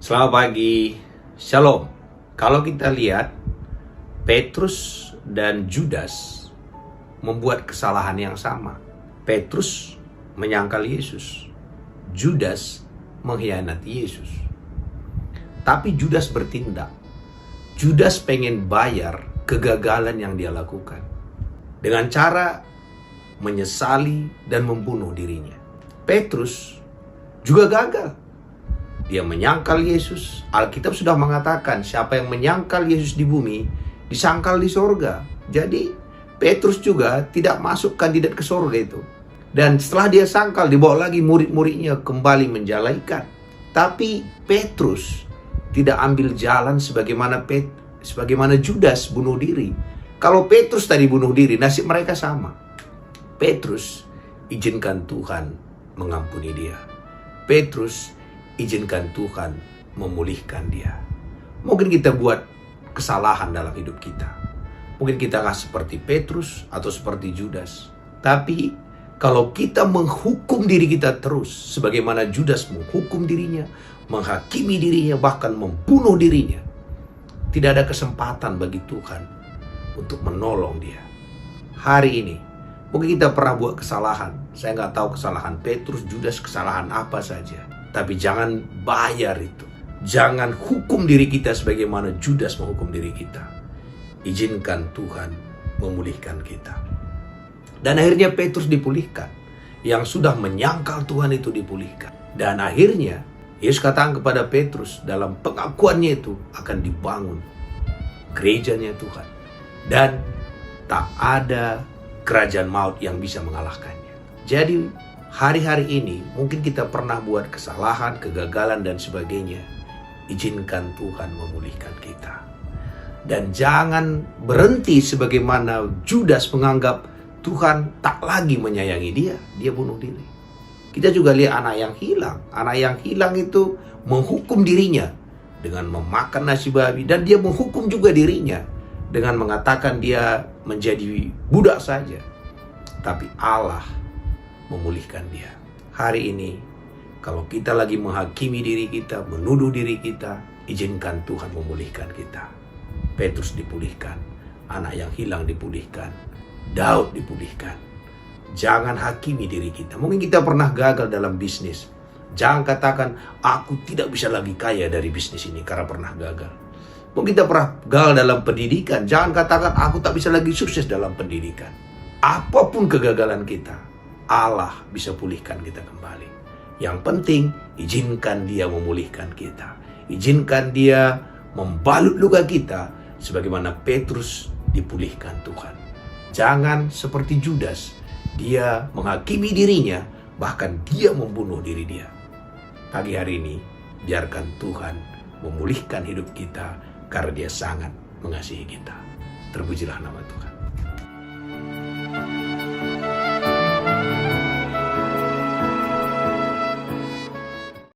Selamat pagi, Shalom. Kalau kita lihat, Petrus dan Judas membuat kesalahan yang sama. Petrus menyangkal Yesus, Judas mengkhianati Yesus. Tapi Judas bertindak. Judas pengen bayar kegagalan yang dia lakukan dengan cara menyesali dan membunuh dirinya. Petrus juga gagal. Dia menyangkal Yesus. Alkitab sudah mengatakan siapa yang menyangkal Yesus di bumi, disangkal di sorga. Jadi Petrus juga tidak masuk kandidat ke sorga itu. Dan setelah dia sangkal, dibawa lagi murid-muridnya kembali menjalaikan. Tapi Petrus tidak ambil jalan sebagaimana Judas bunuh diri. Kalau Petrus tadi bunuh diri, nasib mereka sama. Petrus izinkan Tuhan mengampuni dia. Petrus izinkan Tuhan memulihkan dia. Mungkin kita buat kesalahan dalam hidup kita. Mungkin kita nggak seperti Petrus atau seperti Judas. Tapi kalau kita menghukum diri kita terus, sebagaimana Judas menghukum dirinya, menghakimi dirinya, bahkan membunuh dirinya, tidak ada kesempatan bagi Tuhan untuk menolong dia. Hari ini, mungkin kita pernah buat kesalahan. Saya nggak tahu kesalahan Petrus, Judas, kesalahan apa saja. Tapi jangan bayar itu. Jangan hukum diri kita sebagaimana Judas menghukum diri kita. Izinkan Tuhan memulihkan kita. Dan akhirnya Petrus dipulihkan. Yang sudah menyangkal Tuhan itu dipulihkan. Dan akhirnya Yesus katakan kepada Petrus dalam pengakuannya itu akan dibangun gerejanya Tuhan. Dan tak ada kerajaan maut yang bisa mengalahkannya. Jadi hari-hari ini mungkin kita pernah buat kesalahan, kegagalan dan sebagainya. Izinkan Tuhan memulihkan kita. Dan jangan berhenti sebagaimana Judas menganggap Tuhan tak lagi menyayangi dia. Dia bunuh diri. Kita juga lihat anak yang hilang. Anak yang hilang itu menghukum dirinya dengan memakan nasi babi. Dan dia menghukum juga dirinya dengan mengatakan dia menjadi budak saja. Tapi Allah memulihkan dia. Hari ini, kalau kita lagi menghakimi diri kita, menuduh diri kita, izinkan Tuhan memulihkan kita. Petrus dipulihkan, anak yang hilang dipulihkan, Daud dipulihkan. Jangan hakimi diri kita. Mungkin kita pernah gagal dalam bisnis. Jangan katakan, aku tidak bisa lagi kaya dari bisnis ini karena pernah gagal. Mungkin kita pernah gagal dalam pendidikan. Jangan katakan, aku tak bisa lagi sukses dalam pendidikan. Apapun kegagalan kita, Allah bisa pulihkan kita kembali. Yang penting, izinkan Dia memulihkan kita. Izinkan Dia membalut luka kita sebagaimana Petrus dipulihkan Tuhan. Jangan seperti Judas, dia menghakimi dirinya, bahkan dia membunuh diri dia. Pagi hari ini, biarkan Tuhan memulihkan hidup kita karena Dia sangat mengasihi kita. Terpujilah nama Tuhan.